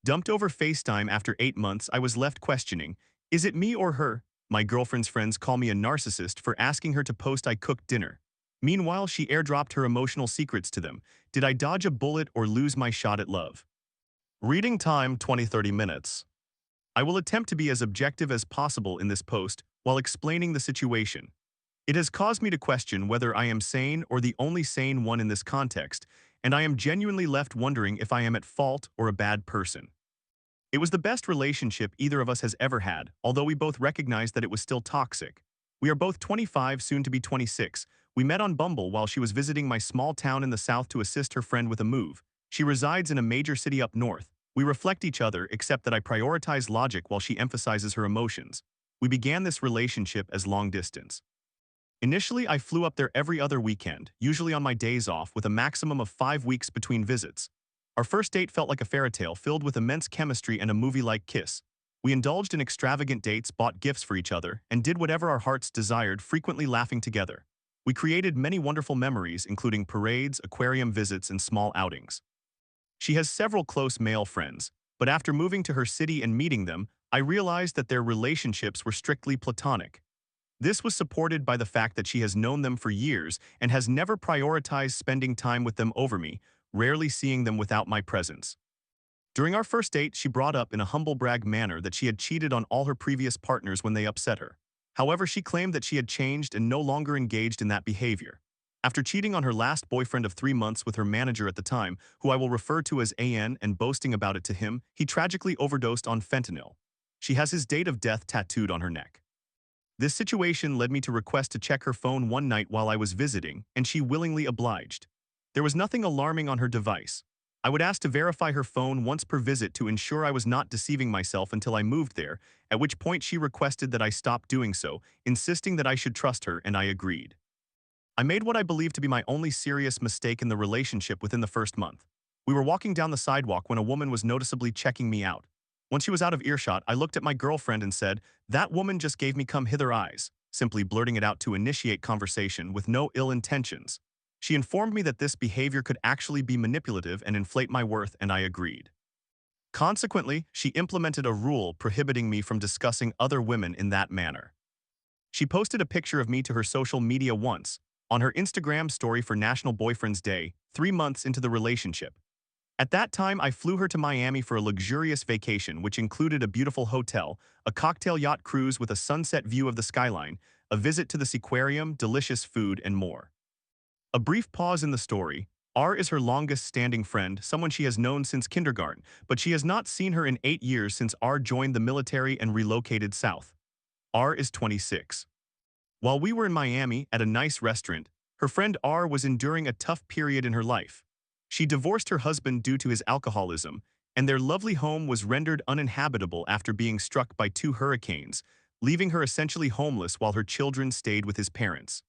Dumped over FaceTime after 8 months, I was left questioning, is it me or her? My girlfriend's friends call me a narcissist for asking her to post I cooked dinner. Meanwhile, she airdropped her emotional secrets to them. Did I dodge a bullet or lose my shot at love? Reading time 20-30 minutes. I will attempt to be as objective as possible in this post while explaining the situation. It has caused me to question whether I am sane or the only sane one in this context, and I am genuinely left wondering if I am at fault or a bad person. It was the best relationship either of us has ever had, although we both recognized that it was still toxic. We are both 25, soon to be 26. We met on Bumble while she was visiting my small town in the south to assist her friend with a move. She resides in a major city up north. We reflect each other, except that I prioritize logic while she emphasizes her emotions. We began this relationship as long distance. Initially, I flew up there every other weekend, usually on my days off, with a maximum of 5 weeks between visits. Our first date felt like a fairy tale filled with immense chemistry and a movie-like kiss. We indulged in extravagant dates, bought gifts for each other, and did whatever our hearts desired, frequently laughing together. We created many wonderful memories, including parades, aquarium visits, and small outings. She has several close male friends, but after moving to her city and meeting them, I realized that their relationships were strictly platonic. This was supported by the fact that she has known them for years and has never prioritized spending time with them over me, rarely seeing them without my presence. During our first date, she brought up in a humble brag manner that she had cheated on all her previous partners when they upset her. However, she claimed that she had changed and no longer engaged in that behavior. After cheating on her last boyfriend of 3 months with her manager at the time, who I will refer to as AN, and boasting about it to him, he tragically overdosed on fentanyl. She has his date of death tattooed on her neck. This situation led me to request to check her phone one night while I was visiting, and she willingly obliged. There was nothing alarming on her device. I would ask to verify her phone once per visit to ensure I was not deceiving myself until I moved there, at which point she requested that I stop doing so, insisting that I should trust her, and I agreed. I made what I believed to be my only serious mistake in the relationship within the first month. We were walking down the sidewalk when a woman was noticeably checking me out. Once she was out of earshot, I looked at my girlfriend and said, "That woman just gave me come hither eyes," simply blurting it out to initiate conversation with no ill intentions. She informed me that this behavior could actually be manipulative and inflate my worth, and I agreed. Consequently, she implemented a rule prohibiting me from discussing other women in that manner. She posted a picture of me to her social media once, on her Instagram story for National Boyfriend's Day, 3 months into the relationship. At that time, I flew her to Miami for a luxurious vacation, which included a beautiful hotel, a cocktail yacht cruise with a sunset view of the skyline, a visit to the seaquarium, delicious food, and more. A brief pause in the story. R is her longest-standing friend, someone she has known since kindergarten, but she has not seen her in 8 years since R joined the military and relocated south. R is 26. While we were in Miami at a nice restaurant, her friend R was enduring a tough period in her life. She divorced her husband due to his alcoholism, and their lovely home was rendered uninhabitable after being struck by 2 hurricanes, leaving her essentially homeless while her children stayed with his parents.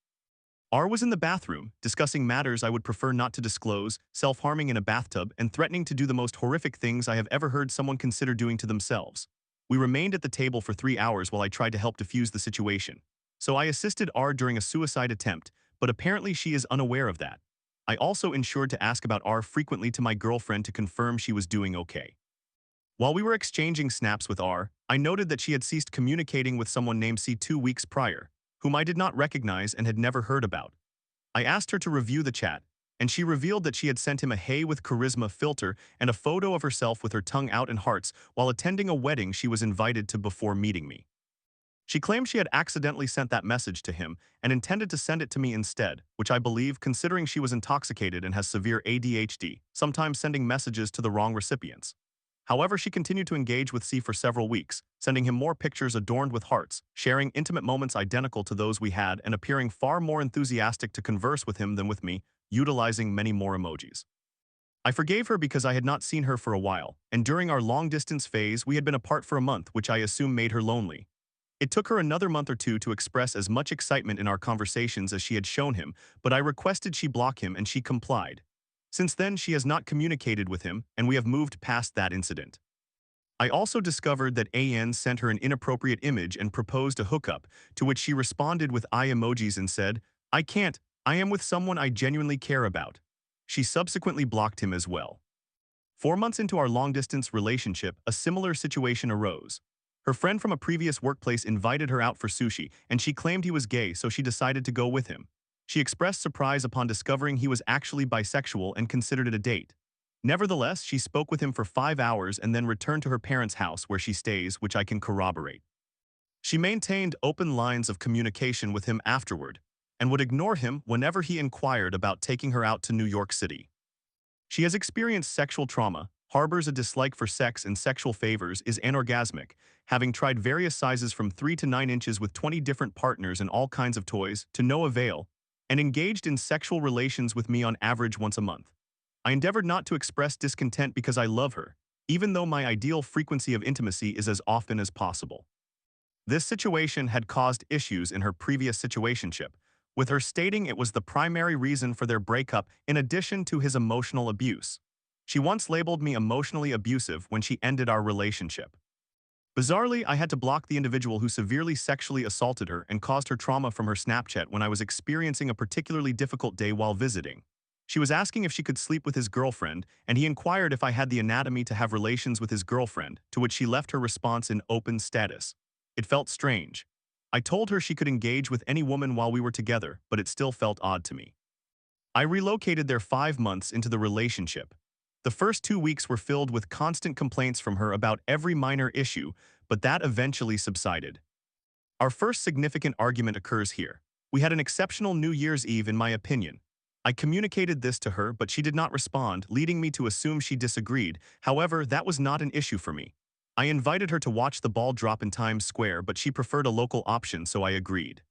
R was in the bathroom, discussing matters I would prefer not to disclose, self-harming in a bathtub, and threatening to do the most horrific things I have ever heard someone consider doing to themselves. We remained at the table for 3 hours while I tried to help defuse the situation. So I assisted R during a suicide attempt, but apparently she is unaware of that. I also ensured to ask about R frequently to my girlfriend to confirm she was doing okay. While we were exchanging snaps with R, I noted that she had ceased communicating with someone named C 2 weeks prior, whom I did not recognize and had never heard about. I asked her to review the chat, and she revealed that she had sent him a "Hey with Charisma" filter and a photo of herself with her tongue out in hearts while attending a wedding she was invited to before meeting me. She claimed she had accidentally sent that message to him and intended to send it to me instead, which I believe, considering she was intoxicated and has severe ADHD, sometimes sending messages to the wrong recipients. However, she continued to engage with C for several weeks, sending him more pictures adorned with hearts, sharing intimate moments identical to those we had, and appearing far more enthusiastic to converse with him than with me, utilizing many more emojis. I forgave her because I had not seen her for a while, and during our long-distance phase we had been apart for a month, which I assume made her lonely. It took her another month or two to express as much excitement in our conversations as she had shown him, but I requested she block him and she complied. Since then, she has not communicated with him, and we have moved past that incident. I also discovered that AN sent her an inappropriate image and proposed a hookup, to which she responded with eye emojis and said, "I can't, I am with someone I genuinely care about." She subsequently blocked him as well. 4 months into our long-distance relationship, a similar situation arose. Her friend from a previous workplace invited her out for sushi, and she claimed he was gay, so she decided to go with him. She expressed surprise upon discovering he was actually bisexual and considered it a date. Nevertheless, she spoke with him for 5 hours and then returned to her parents' house where she stays, which I can corroborate. She maintained open lines of communication with him afterward, and would ignore him whenever he inquired about taking her out to New York City. She has experienced sexual trauma, harbors a dislike for sex and sexual favors, is anorgasmic, having tried various sizes from 3 to 9 inches with 20 different partners and all kinds of toys, to no avail, and engaged in sexual relations with me on average once a month. I endeavored not to express discontent because I love her, even though my ideal frequency of intimacy is as often as possible. This situation had caused issues in her previous situationship, with her stating it was the primary reason for their breakup in addition to his emotional abuse. She once labeled me emotionally abusive when she ended our relationship. Bizarrely, I had to block the individual who severely sexually assaulted her and caused her trauma from her Snapchat when I was experiencing a particularly difficult day while visiting. She was asking if she could sleep with his girlfriend, and he inquired if I had the anatomy to have relations with his girlfriend, to which she left her response in open status. It felt strange. I told her she could engage with any woman while we were together, but it still felt odd to me. I relocated there 5 months into the relationship. The first 2 weeks were filled with constant complaints from her about every minor issue, but that eventually subsided. Our first significant argument occurs here. We had an exceptional New Year's Eve in my opinion. I communicated this to her, but she did not respond, leading me to assume she disagreed. However, that was not an issue for me. I invited her to watch the ball drop in Times Square, but she preferred a local option, so I agreed.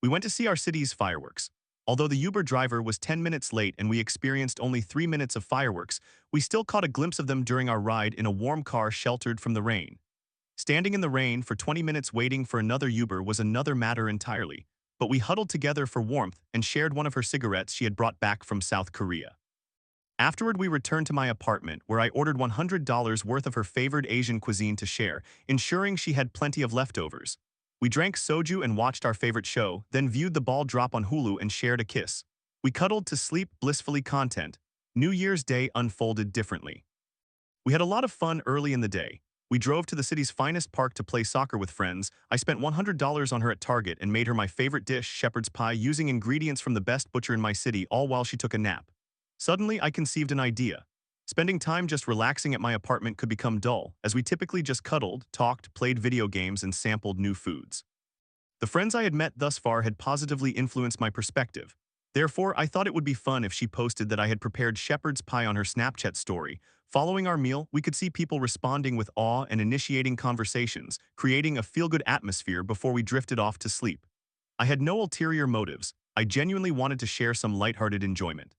We went to see our city's fireworks. Although the Uber driver was 10 minutes late and we experienced only 3 minutes of fireworks, we still caught a glimpse of them during our ride in a warm car sheltered from the rain. Standing in the rain for 20 minutes waiting for another Uber was another matter entirely, but we huddled together for warmth and shared one of her cigarettes she had brought back from South Korea. Afterward, we returned to my apartment, where I ordered $100 worth of her favored Asian cuisine to share, ensuring she had plenty of leftovers. We drank soju and watched our favorite show, then viewed the ball drop on Hulu and shared a kiss. We cuddled to sleep blissfully content. New Year's Day unfolded differently. We had a lot of fun early in the day. We drove to the city's finest park to play soccer with friends. I spent $100 on her at Target and made her my favorite dish, shepherd's pie, using ingredients from the best butcher in my city, all while she took a nap. Suddenly, I conceived an idea. Spending time just relaxing at my apartment could become dull, as we typically just cuddled, talked, played video games, and sampled new foods. The friends I had met thus far had positively influenced my perspective. Therefore, I thought it would be fun if she posted that I had prepared shepherd's pie on her Snapchat story. Following our meal, we could see people responding with awe and initiating conversations, creating a feel-good atmosphere before we drifted off to sleep. I had no ulterior motives. I genuinely wanted to share some lighthearted enjoyment.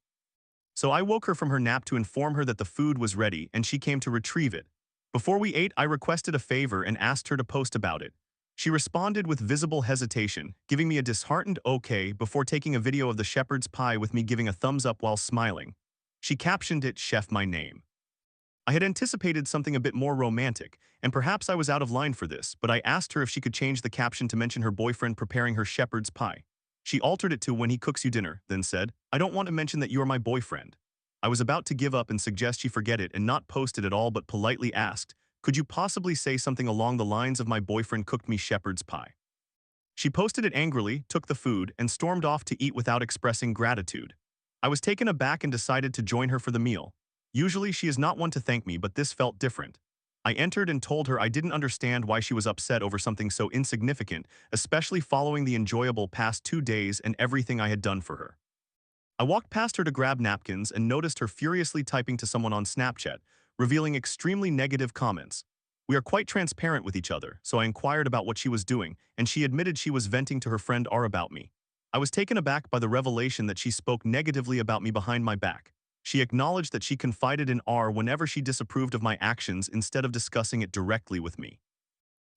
So I woke her from her nap to inform her that the food was ready, and she came to retrieve it. Before we ate, I requested a favor and asked her to post about it. She responded with visible hesitation, giving me a disheartened okay before taking a video of the shepherd's pie with me giving a thumbs up while smiling. She captioned it, "Chef my name." I had anticipated something a bit more romantic, and perhaps I was out of line for this, but I asked her if she could change the caption to mention her boyfriend preparing her shepherd's pie. She altered it to "when he cooks you dinner," then said, "I don't want to mention that you are my boyfriend." I was about to give up and suggest she forget it and not post it at all, but politely asked, "Could you possibly say something along the lines of 'my boyfriend cooked me shepherd's pie'?" She posted it angrily, took the food, and stormed off to eat without expressing gratitude. I was taken aback and decided to join her for the meal. Usually she is not one to thank me, but this felt different. I entered and told her I didn't understand why she was upset over something so insignificant, especially following the enjoyable past 2 days and everything I had done for her. I walked past her to grab napkins and noticed her furiously typing to someone on Snapchat, revealing extremely negative comments. We are quite transparent with each other, so I inquired about what she was doing, and she admitted she was venting to her friend R about me. I was taken aback by the revelation that she spoke negatively about me behind my back. She acknowledged that she confided in R whenever she disapproved of my actions instead of discussing it directly with me.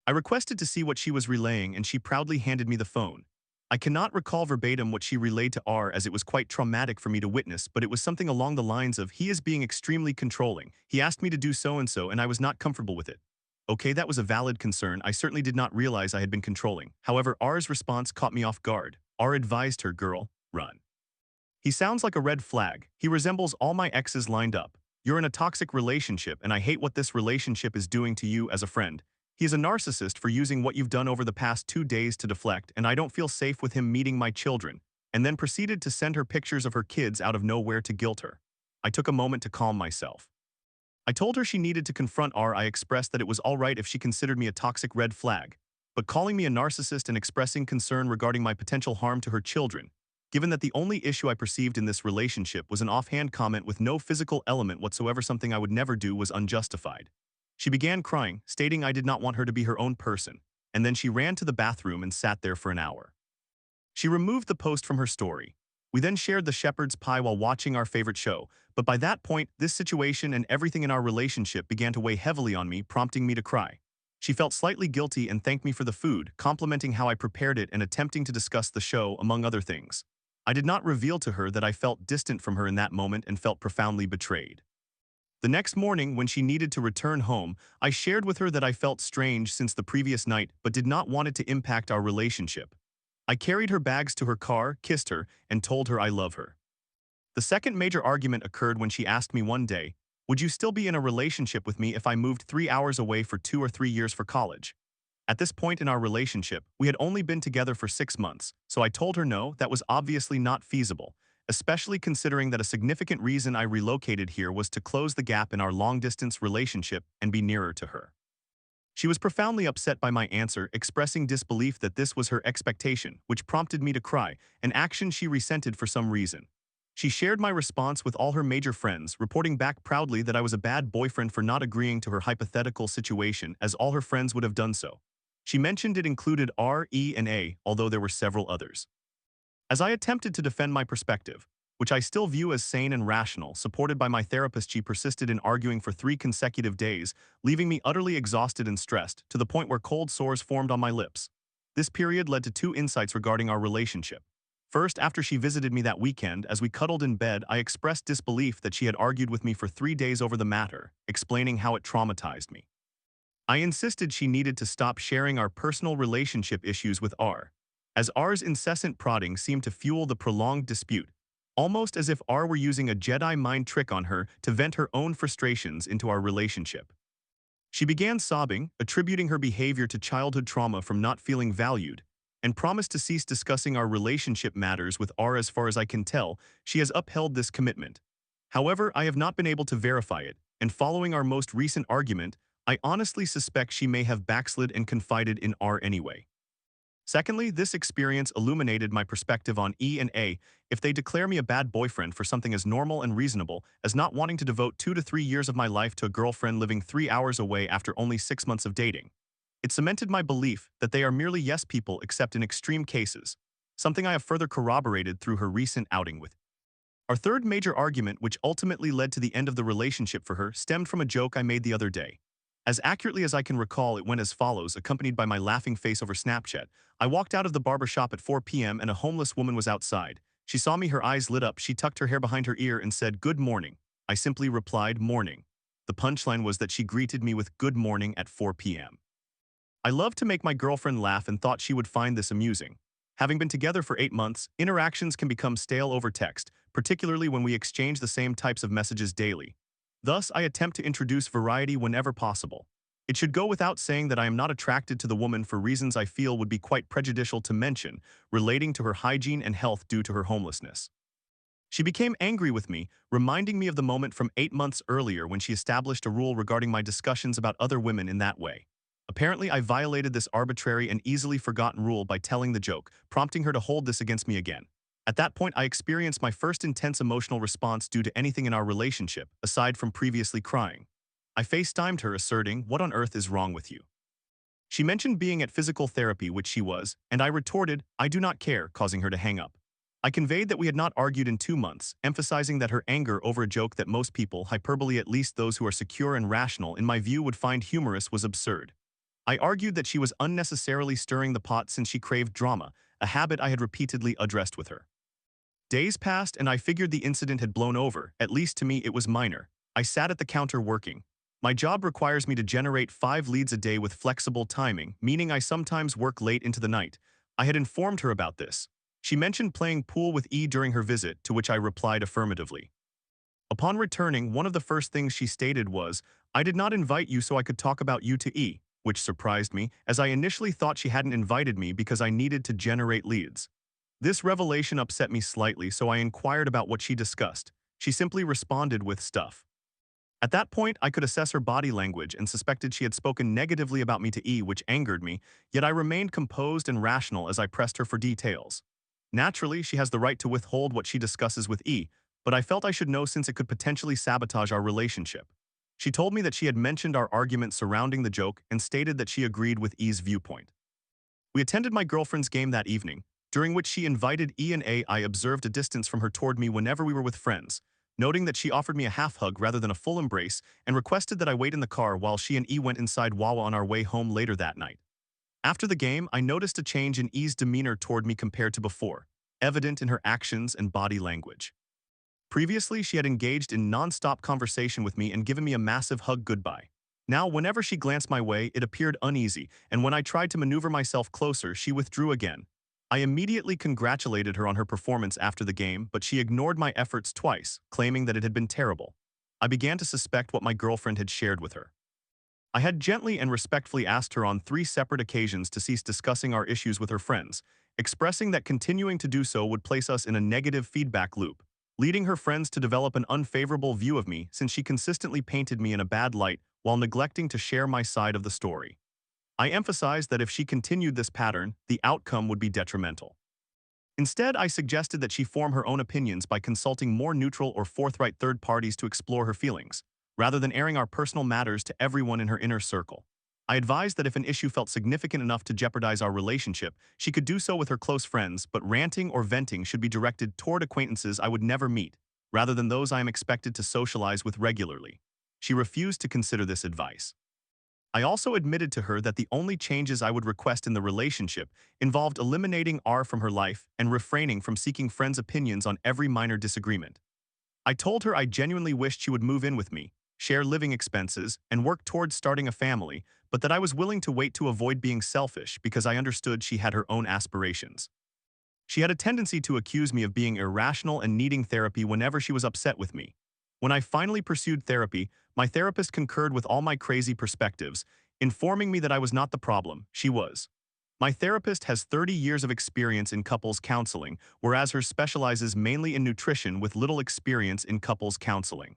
I requested to see what she was relaying, and she proudly handed me the phone. I cannot recall verbatim what she relayed to R, as it was quite traumatic for me to witness, but it was something along the lines of, "He is being extremely controlling. He asked me to do so-and-so, and I was not comfortable with it." Okay, that was a valid concern. I certainly did not realize I had been controlling. However, R's response caught me off guard. R advised her, "Girl, run. He sounds like a red flag. He resembles all my exes lined up. You're in a toxic relationship and I hate what this relationship is doing to you as a friend. He is a narcissist for using what you've done over the past 2 days to deflect and I don't feel safe with him meeting my children," and then proceeded to send her pictures of her kids out of nowhere to guilt her. I took a moment to calm myself. I told her she needed to confront R. I expressed that it was alright if she considered me a toxic red flag, but calling me a narcissist and expressing concern regarding my potential harm to her children, given that the only issue I perceived in this relationship was an offhand comment with no physical element whatsoever, something I would never do, was unjustified. She began crying, stating I did not want her to be her own person, and then she ran to the bathroom and sat there for an hour. She removed the post from her story. We then shared the shepherd's pie while watching our favorite show, but by that point, this situation and everything in our relationship began to weigh heavily on me, prompting me to cry. She felt slightly guilty and thanked me for the food, complimenting how I prepared it and attempting to discuss the show, among other things. I did not reveal to her that I felt distant from her in that moment and felt profoundly betrayed. The next morning, when she needed to return home, I shared with her that I felt strange since the previous night but did not want it to impact our relationship. I carried her bags to her car, kissed her, and told her I love her. The second major argument occurred when she asked me one day, "Would you still be in a relationship with me if I moved 3 hours away for 2 or 3 years for college?" At this point in our relationship, we had only been together for 6 months, so I told her no, that was obviously not feasible, especially considering that a significant reason I relocated here was to close the gap in our long-distance relationship and be nearer to her. She was profoundly upset by my answer, expressing disbelief that this was her expectation, which prompted me to cry, an action she resented for some reason. She shared my response with all her major friends, reporting back proudly that I was a bad boyfriend for not agreeing to her hypothetical situation, as all her friends would have done so. She mentioned it included R, E, and A, although there were several others. As I attempted to defend my perspective, which I still view as sane and rational, supported by my therapist, she persisted in arguing for 3 consecutive days, leaving me utterly exhausted and stressed, to the point where cold sores formed on my lips. This period led to two insights regarding our relationship. First, after she visited me that weekend, as we cuddled in bed, I expressed disbelief that she had argued with me for 3 days over the matter, explaining how it traumatized me. I insisted she needed to stop sharing our personal relationship issues with R, as R's incessant prodding seemed to fuel the prolonged dispute, almost as if R were using a Jedi mind trick on her to vent her own frustrations into our relationship. She began sobbing, attributing her behavior to childhood trauma from not feeling valued, and promised to cease discussing our relationship matters with R. As far as I can tell, she has upheld this commitment. However, I have not been able to verify it, and following our most recent argument, I honestly suspect she may have backslid and confided in R anyway. Secondly, this experience illuminated my perspective on E and A. If they declare me a bad boyfriend for something as normal and reasonable as not wanting to devote 2 to 3 years of my life to a girlfriend living 3 hours away after only 6 months of dating, it cemented my belief that they are merely yes people except in extreme cases, something I have further corroborated through her recent outing with. Our third major argument, which ultimately led to the end of the relationship for her, stemmed from a joke I made the other day. As accurately as I can recall, it went as follows, accompanied by my laughing face over Snapchat. I walked out of the barber shop at 4 p.m. and a homeless woman was outside. She saw me, her eyes lit up, she tucked her hair behind her ear and said, "Good morning." I simply replied, "Morning." The punchline was that she greeted me with "Good morning" at 4 p.m. I love to make my girlfriend laugh and thought she would find this amusing. Having been together for 8 months, interactions can become stale over text, particularly when we exchange the same types of messages daily. Thus, I attempt to introduce variety whenever possible. It should go without saying that I am not attracted to the woman for reasons I feel would be quite prejudicial to mention, relating to her hygiene and health due to her homelessness. She became angry with me, reminding me of the moment from 8 months earlier when she established a rule regarding my discussions about other women in that way. Apparently, I violated this arbitrary and easily forgotten rule by telling the joke, prompting her to hold this against me again. At that point, I experienced my first intense emotional response due to anything in our relationship, aside from previously crying. I FaceTimed her, asserting, "What on earth is wrong with you?" She mentioned being at physical therapy, which she was, and I retorted, "I do not care," causing her to hang up. I conveyed that we had not argued in 2 months, emphasizing that her anger over a joke that most people, hyperbole at least those who are secure and rational in my view, would find humorous, was absurd. I argued that she was unnecessarily stirring the pot since she craved drama, a habit I had repeatedly addressed with her. Days passed and I figured the incident had blown over, at least to me it was minor. I sat at the counter working. My job requires me to generate 5 leads a day with flexible timing, meaning I sometimes work late into the night. I had informed her about this. She mentioned playing pool with E during her visit, to which I replied affirmatively. Upon returning, one of the first things she stated was, "I did not invite you so I could talk about you to E," which surprised me, as I initially thought she hadn't invited me because I needed to generate leads. This revelation upset me slightly, so I inquired about what she discussed. She simply responded with stuff. At that point, I could assess her body language and suspected she had spoken negatively about me to E, which angered me, yet I remained composed and rational as I pressed her for details. Naturally, she has the right to withhold what she discusses with E, but I felt I should know since it could potentially sabotage our relationship. She told me that she had mentioned our argument surrounding the joke and stated that she agreed with E's viewpoint. We attended my girlfriend's game that evening, during which she invited E and A. I observed a distance from her toward me whenever we were with friends, noting that she offered me a half hug rather than a full embrace and requested that I wait in the car while she and E went inside Wawa on our way home later that night. After the game, I noticed a change in E's demeanor toward me compared to before, evident in her actions and body language. Previously, she had engaged in non-stop conversation with me and given me a massive hug goodbye. Now, whenever she glanced my way, it appeared uneasy, and when I tried to maneuver myself closer, she withdrew again. I immediately congratulated her on her performance after the game, but she ignored my efforts twice, claiming that it had been terrible. I began to suspect what my girlfriend had shared with her. I had gently and respectfully asked her on 3 separate occasions to cease discussing our issues with her friends, expressing that continuing to do so would place us in a negative feedback loop, leading her friends to develop an unfavorable view of me since she consistently painted me in a bad light while neglecting to share my side of the story. I emphasized that if she continued this pattern, the outcome would be detrimental. Instead, I suggested that she form her own opinions by consulting more neutral or forthright third parties to explore her feelings, rather than airing our personal matters to everyone in her inner circle. I advised that if an issue felt significant enough to jeopardize our relationship, she could do so with her close friends, but ranting or venting should be directed toward acquaintances I would never meet, rather than those I am expected to socialize with regularly. She refused to consider this advice. I also admitted to her that the only changes I would request in the relationship involved eliminating R from her life and refraining from seeking friends' opinions on every minor disagreement. I told her I genuinely wished she would move in with me, share living expenses, and work towards starting a family, but that I was willing to wait to avoid being selfish because I understood she had her own aspirations. She had a tendency to accuse me of being irrational and needing therapy whenever she was upset with me. When I finally pursued therapy, my therapist concurred with all my crazy perspectives, informing me that I was not the problem, she was. My therapist has 30 years of experience in couples counseling, whereas hers specializes mainly in nutrition with little experience in couples counseling.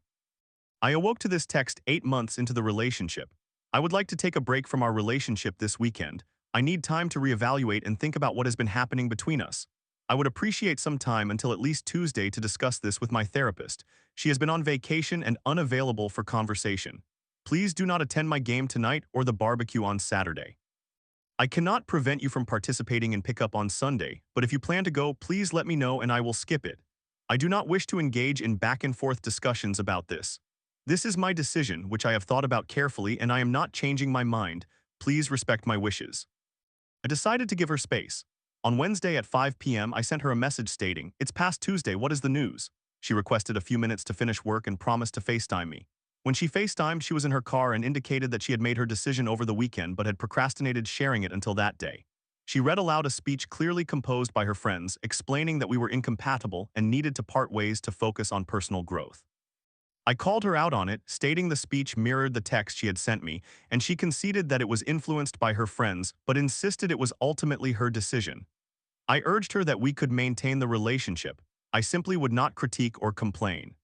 I awoke to this text 8 months into the relationship. I would like to take a break from our relationship this weekend. I need time to reevaluate and think about what has been happening between us. I would appreciate some time until at least Tuesday to discuss this with my therapist. She has been on vacation and unavailable for conversation. Please do not attend my game tonight or the barbecue on Saturday. I cannot prevent you from participating in pickup on Sunday, but if you plan to go, please let me know and I will skip it. I do not wish to engage in back-and-forth discussions about this. This is my decision, which I have thought about carefully, and I am not changing my mind. Please respect my wishes. I decided to give her space. On Wednesday at 5 p.m., I sent her a message stating, "It's past Tuesday, what is the news?" She requested a few minutes to finish work and promised to FaceTime me. When she FaceTimed, she was in her car and indicated that she had made her decision over the weekend but had procrastinated sharing it until that day. She read aloud a speech clearly composed by her friends, explaining that we were incompatible and needed to part ways to focus on personal growth. I called her out on it, stating the speech mirrored the text she had sent me, and she conceded that it was influenced by her friends, but insisted it was ultimately her decision. I urged her that we could maintain the relationship. I simply would not critique or complain.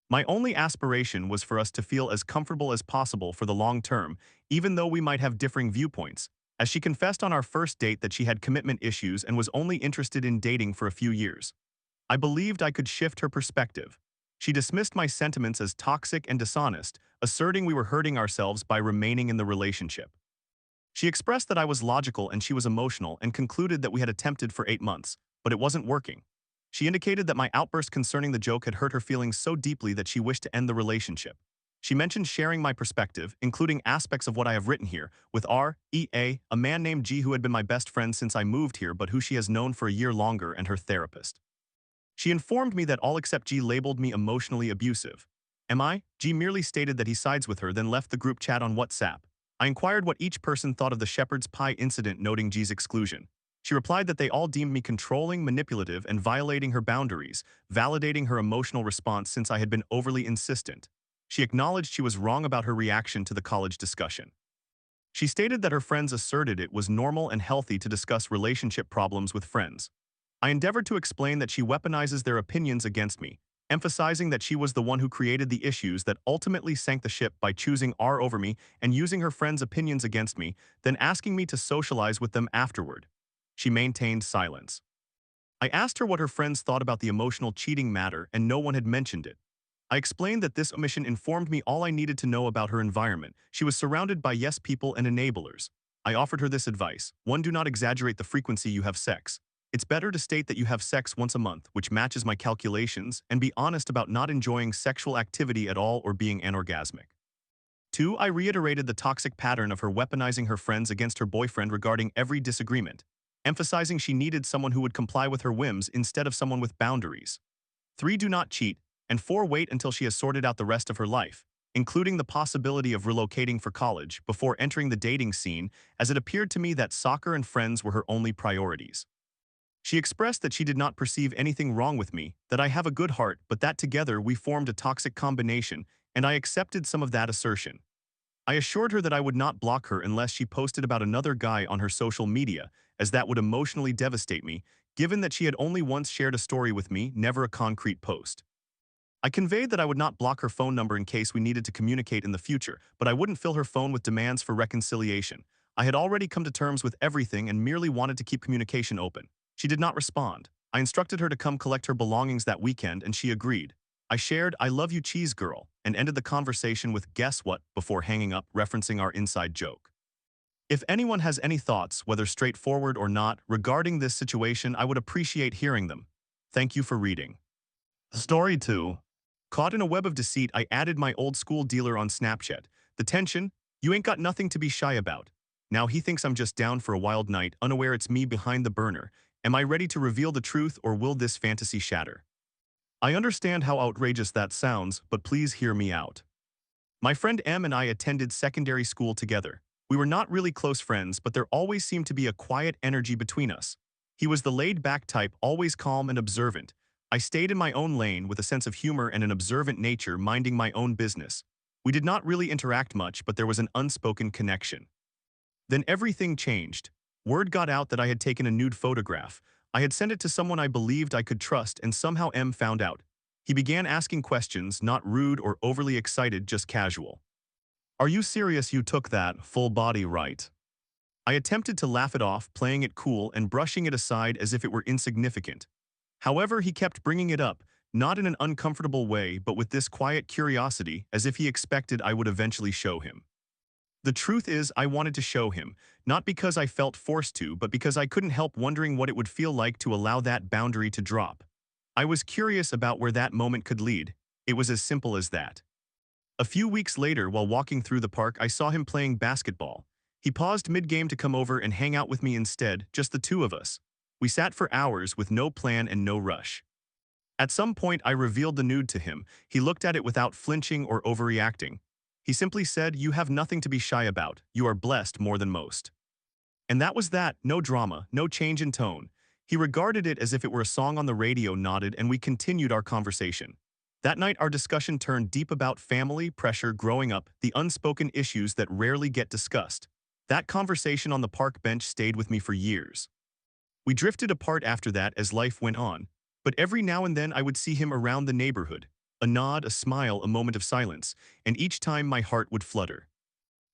My only aspiration was for us to feel as comfortable as possible for the long term, even though we might have differing viewpoints, as she confessed on our first date that she had commitment issues and was only interested in dating for a few years. I believed I could shift her perspective. She dismissed my sentiments as toxic and dishonest, asserting we were hurting ourselves by remaining in the relationship. She expressed that I was logical and she was emotional and concluded that we had attempted for 8 months, but it wasn't working. She indicated that my outburst concerning the joke had hurt her feelings so deeply that she wished to end the relationship. She mentioned sharing my perspective, including aspects of what I have written here, with R.E.A., a man named G who had been my best friend since I moved here but who she has known for a year longer, and her therapist. She informed me that all except G labeled me emotionally abusive. Am I? G merely stated that he sides with her, then left the group chat on WhatsApp. I inquired what each person thought of the shepherd's pie incident, noting G's exclusion. She replied that they all deemed me controlling, manipulative, and violating her boundaries, validating her emotional response since I had been overly insistent. She acknowledged she was wrong about her reaction to the college discussion. She stated that her friends asserted it was normal and healthy to discuss relationship problems with friends. I endeavored to explain that she weaponizes their opinions against me, emphasizing that she was the one who created the issues that ultimately sank the ship by choosing R over me and using her friends' opinions against me, then asking me to socialize with them afterward. She maintained silence. I asked her what her friends thought about the emotional cheating matter, and no one had mentioned it. I explained that this omission informed me all I needed to know about her environment. She was surrounded by yes people and enablers. I offered her this advice. 1. Do not exaggerate the frequency you have sex. It's better to state that you have sex once a month, which matches my calculations, and be honest about not enjoying sexual activity at all or being anorgasmic. 2. I reiterated the toxic pattern of her weaponizing her friends against her boyfriend regarding every disagreement, emphasizing she needed someone who would comply with her whims instead of someone with boundaries. 3. Do not cheat. And 4. Wait until she has sorted out the rest of her life, including the possibility of relocating for college, before entering the dating scene, as it appeared to me that soccer and friends were her only priorities. She expressed that she did not perceive anything wrong with me, that I have a good heart, but that together we formed a toxic combination, and I accepted some of that assertion. I assured her that I would not block her unless she posted about another guy on her social media, as that would emotionally devastate me, given that she had only once shared a story with me, never a concrete post. I conveyed that I would not block her phone number in case we needed to communicate in the future, but I wouldn't fill her phone with demands for reconciliation. I had already come to terms with everything and merely wanted to keep communication open. She did not respond. I instructed her to come collect her belongings that weekend, and she agreed. I shared "I love you, cheese girl," and ended the conversation with "guess what" before hanging up, referencing our inside joke. If anyone has any thoughts, whether straightforward or not, regarding this situation, I would appreciate hearing them. Thank you for reading. Story 2. Caught in a web of deceit, I added my old school dealer on Snapchat. The tension? You ain't got nothing to be shy about. Now he thinks I'm just down for a wild night, unaware it's me behind the burner. Am I ready to reveal the truth, or will this fantasy shatter? I understand how outrageous that sounds, but please hear me out. My friend M and I attended secondary school together. We were not really close friends, but there always seemed to be a quiet energy between us. He was the laid-back type, always calm and observant. I stayed in my own lane with a sense of humor and an observant nature, minding my own business. We did not really interact much, but there was an unspoken connection. Then everything changed. Word got out that I had taken a nude photograph. I had sent it to someone I believed I could trust, and somehow M found out. He began asking questions, not rude or overly excited, just casual. "Are you serious you took that full body right?" I attempted to laugh it off, playing it cool and brushing it aside as if it were insignificant. However, he kept bringing it up, not in an uncomfortable way, but with this quiet curiosity, as if he expected I would eventually show him. The truth is, I wanted to show him, not because I felt forced to, but because I couldn't help wondering what it would feel like to allow that boundary to drop. I was curious about where that moment could lead. It was as simple as that. A few weeks later, while walking through the park, I saw him playing basketball. He paused mid-game to come over and hang out with me instead, just the two of us. We sat for hours with no plan and no rush. At some point, I revealed the nude to him. He looked at it without flinching or overreacting. He simply said, "You have nothing to be shy about. You are blessed more than most." And that was that. No drama, no change in tone. He regarded it as if it were a song on the radio, nodded, and we continued our conversation. That night, our discussion turned deep about family, pressure, growing up, the unspoken issues that rarely get discussed. That conversation on the park bench stayed with me for years. We drifted apart after that as life went on, but every now and then I would see him around the neighborhood. A nod, a smile, a moment of silence, and each time my heart would flutter.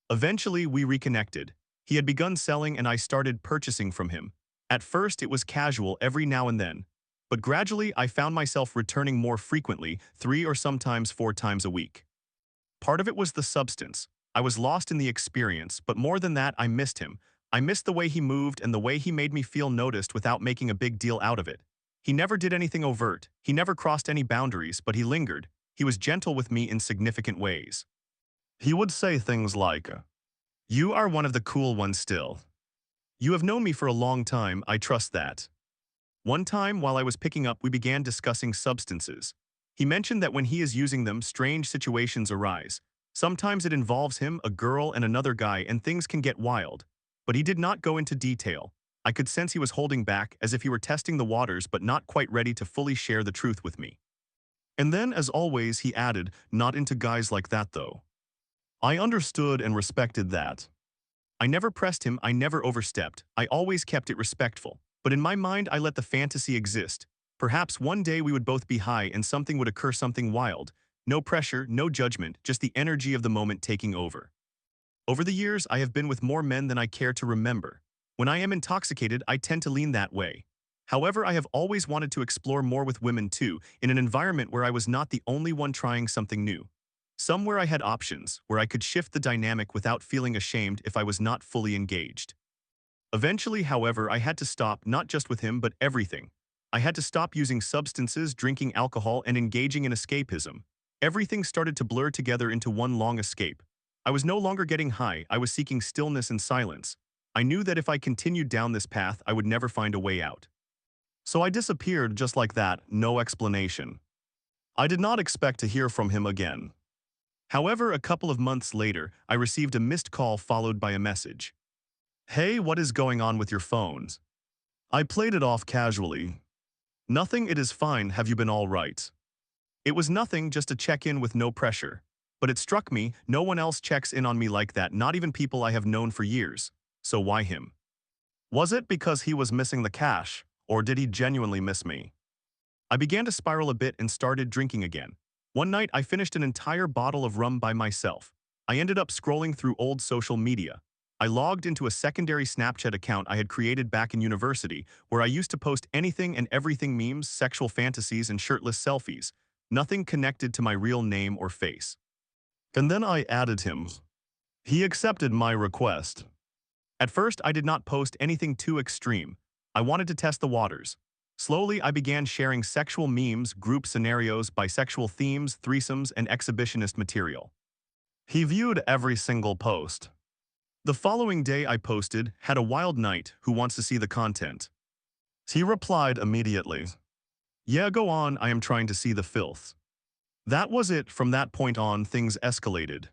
Eventually, we reconnected. He had begun selling and I started purchasing from him. At first, it was casual every now and then, but gradually I found myself returning more frequently, 3 or sometimes 4 times a week. Part of it was the substance. I was lost in the experience, but more than that, I missed him. I missed the way he moved and the way he made me feel noticed without making a big deal out of it. He never did anything overt. He never crossed any boundaries, but he lingered. He was gentle with me in significant ways. He would say things like, "You are one of the cool ones still. You have known me for a long time, I trust that." One time, while I was picking up, we began discussing substances. He mentioned that when he is using them, strange situations arise. Sometimes it involves him, a girl, and another guy, and things can get wild. But he did not go into detail. I could sense he was holding back as if he were testing the waters but not quite ready to fully share the truth with me. And then, as always, he added, "Not into guys like that, though." I understood and respected that. I never pressed him, I never overstepped, I always kept it respectful. But in my mind, I let the fantasy exist. Perhaps one day we would both be high and something would occur, something wild. No pressure, no judgment, just the energy of the moment taking over. Over the years, I have been with more men than I care to remember. When I am intoxicated, I tend to lean that way. However, I have always wanted to explore more with women too, in an environment where I was not the only one trying something new. Somewhere I had options, where I could shift the dynamic without feeling ashamed if I was not fully engaged. Eventually, however, I had to stop, not just with him but everything. I had to stop using substances, drinking alcohol, and engaging in escapism. Everything started to blur together into one long escape. I was no longer getting high, I was seeking stillness and silence. I knew that if I continued down this path, I would never find a way out. So I disappeared just like that, no explanation. I did not expect to hear from him again. However, a couple of months later, I received a missed call followed by a message. "Hey, what is going on with your phones?" I played it off casually. "Nothing, it is fine, have you been all right?" It was nothing, just a check-in with no pressure. But it struck me, no one else checks in on me like that, not even people I have known for years. So why him? Was it because he was missing the cash, or did he genuinely miss me? I began to spiral a bit and started drinking again. One night, I finished an entire bottle of rum by myself. I ended up scrolling through old social media. I logged into a secondary Snapchat account I had created back in university, where I used to post anything and everything: memes, sexual fantasies, and shirtless selfies. Nothing connected to my real name or face. And then I added him. He accepted my request. At first, I did not post anything too extreme. I wanted to test the waters. Slowly, I began sharing sexual memes, group scenarios, bisexual themes, threesomes, and exhibitionist material. He viewed every single post. The following day I posted, "Had a wild night, who wants to see the content?" He replied immediately, "Yeah, go on, I am trying to see the filth." That was it. From that point on, things escalated.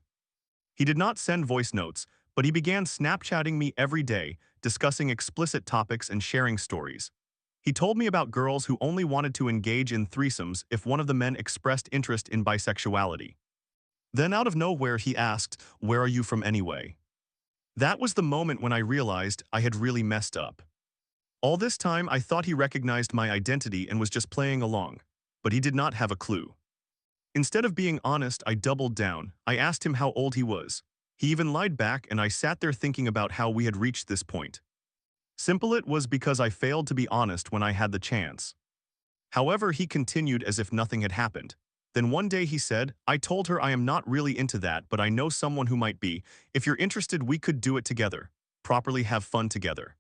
He did not send voice notes, but he began Snapchatting me every day, discussing explicit topics and sharing stories. He told me about girls who only wanted to engage in threesomes if one of the men expressed interest in bisexuality. Then out of nowhere he asked, "Where are you from anyway?" That was the moment when I realized I had really messed up. All this time I thought he recognized my identity and was just playing along, but he did not have a clue. Instead of being honest, I doubled down. I asked him how old he was. He even lied back, and I sat there thinking about how we had reached this point. Simple, it was because I failed to be honest when I had the chance. However, he continued as if nothing had happened. Then one day he said, "I told her I am not really into that, but I know someone who might be. If you're interested, we could do it together. Properly have fun together."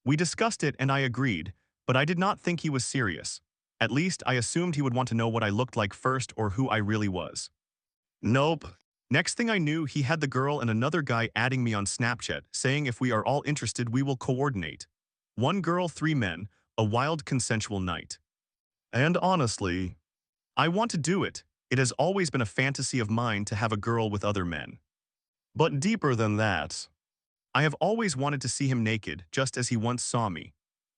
We discussed it and I agreed, but I did not think he was serious. At least, I assumed he would want to know what I looked like first or who I really was. Nope. Next thing I knew, he had the girl and another guy adding me on Snapchat, saying if we are all interested, we will coordinate. One girl, 3 men, a wild consensual night. And honestly, I want to do it. It has always been a fantasy of mine to have a girl with other men. But deeper than that, I have always wanted to see him naked, just as he once saw me.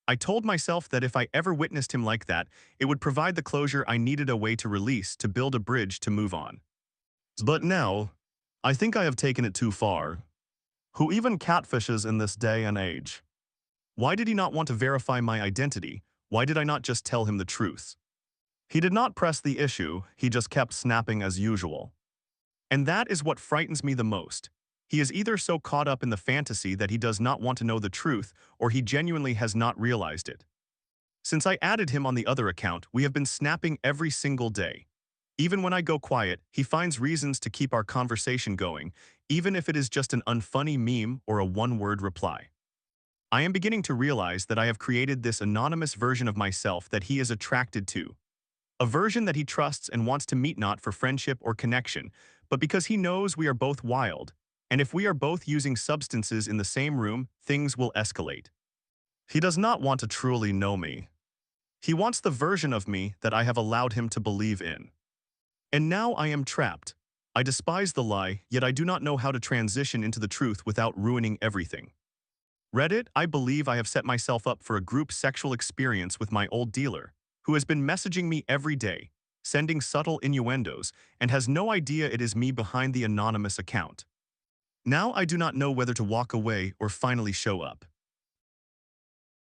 I told myself that if I ever witnessed him like that, it would provide the closure I needed, a way to release, to build a bridge to move on. But now, I think I have taken it too far. Who even catfishes in this day and age? Why did he not want to verify my identity? Why did I not just tell him the truth? He did not press the issue, he just kept snapping as usual. And that is what frightens me the most. He is either so caught up in the fantasy that he does not want to know the truth, or he genuinely has not realized it. Since I added him on the other account, we have been snapping every single day. Even when I go quiet, he finds reasons to keep our conversation going, even if it is just an unfunny meme or a one-word reply. I am beginning to realize that I have created this anonymous version of myself that he is attracted to. A version that he trusts and wants to meet, not for friendship or connection, but because he knows we are both wild, and if we are both using substances in the same room, things will escalate. He does not want to truly know me. He wants the version of me that I have allowed him to believe in. And now I am trapped. I despise the lie, yet I do not know how to transition into the truth without ruining everything. Reddit, I believe I have set myself up for a group sexual experience with my old dealer, who has been messaging me every day, sending subtle innuendos, and has no idea it is me behind the anonymous account. Now I do not know whether to walk away or finally show up.